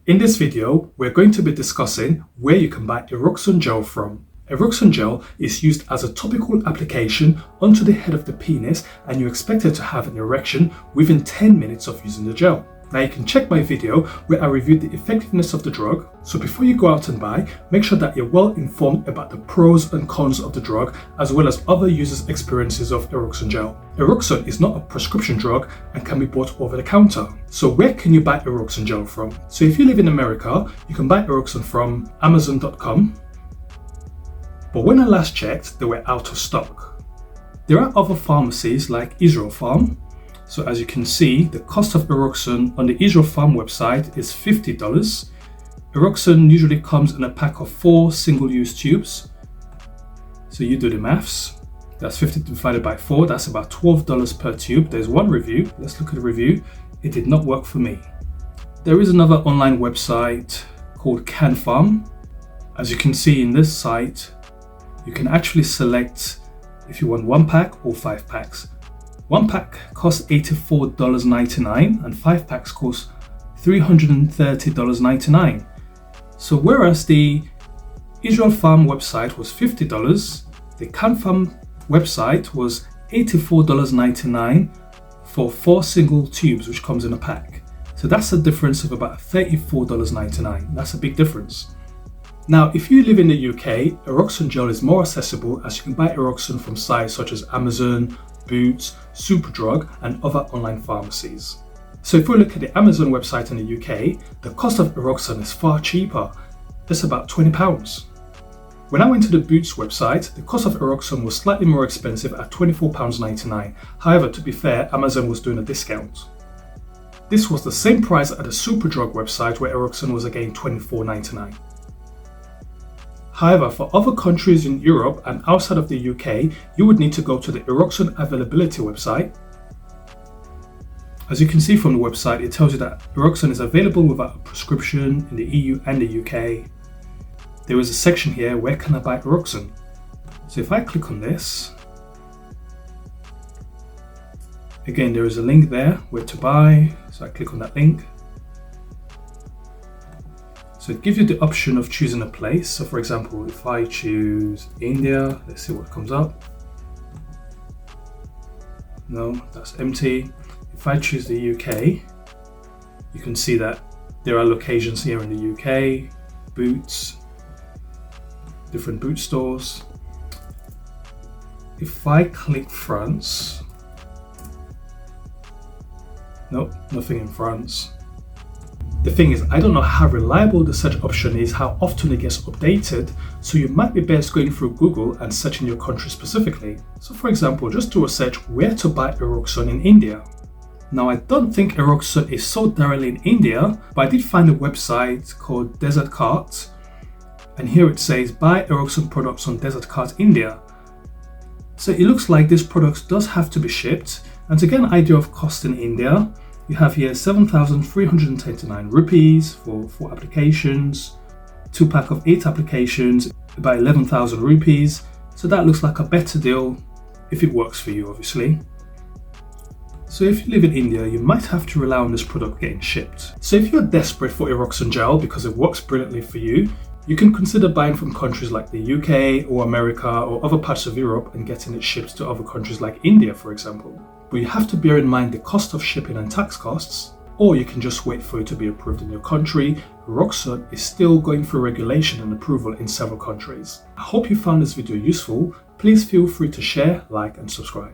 In this video, we're going to be discussing where you can buy Eroxon gel from. Eroxon gel is used as a topical application onto the head of the penis, and you're expected to have an erection within 10 minutes of using the gel. Now you can check my video where I reviewed the effectiveness of the drug, so before you go out and buy, make sure that you're well informed about the pros and cons of the drug as well as other users' experiences of Eroxon gel. Eroxon is not a prescription drug and can be bought over the counter. So where can you buy Eroxon gel from? So if you live in America, you can buy Eroxon from Amazon.com, but when I last checked, they were out of stock. There are other pharmacies like Israel Farm. So as you can see, the cost of Eroxon on the Israel Farm website is $50. Eroxon usually comes in a pack of 4 single-use tubes. So you do the maths. That's 50 divided by 4, that's about $12 per tube. There's one review. Let's look at the review. It did not work for me. There is another online website called CanPharm. As you can see in this site, you can actually select if you want 1 pack or 5 packs. 1 pack costs $84.99 and 5 packs cost $330.99. So whereas the Israel Farm website was $50, the CanPharm website was $84.99 for 4 single tubes, which comes in a pack. So that's a difference of about $34.99. That's a big difference. Now, if you live in the UK, Eroxon gel is more accessible as you can buy Eroxon from sites such as Amazon, Boots, Superdrug and other online pharmacies. So if we look at the Amazon website in the UK, the cost of Eroxon is far cheaper. It's about £20. When I went to the Boots website, the cost of Eroxon was slightly more expensive at £24.99. However, to be fair, Amazon was doing a discount. This was the same price at the Superdrug website where Eroxon was again £24.99. However, for other countries in Europe and outside of the UK, you would need to go to the Eroxon availability website. As you can see from the website, it tells you that Eroxon is available without a prescription in the EU and the UK. There is a section here, where can I buy Eroxon? So if I click on this, again there is a link there where to buy, so I click on that link. So it gives you the option of choosing a place. So for example, if I choose India, let's see what comes up. No, that's empty. If I choose the UK, you can see that there are locations here in the UK, Boots, different boot stores. If I click France, nope, nothing in France. The thing is, I don't know how reliable the search option is, how often it gets updated, so you might be best going through Google and searching your country specifically. So for example, just do a search where to buy Eroxon in India. Now I don't think Eroxon is sold directly in India, but I did find a website called Desert Cart, and here it says buy Eroxon products on Desert Cart India. So it looks like this product does have to be shipped, and to get an idea of cost in India, you have here 7,329 rupees for 4 applications, 2 pack of 8 applications, about 11,000 rupees. So that looks like a better deal if it works for you, obviously. So if you live in India, you might have to rely on this product getting shipped. So if you're desperate for Eroxon gel because it works brilliantly for you, you can consider buying from countries like the UK or America or other parts of Europe and getting it shipped to other countries like India, for example. But you have to bear in mind the cost of shipping and tax costs, or you can just wait for it to be approved in your country. Eroxon is still going through regulation and approval in several countries. I hope you found this video useful. Please feel free to share, like and subscribe.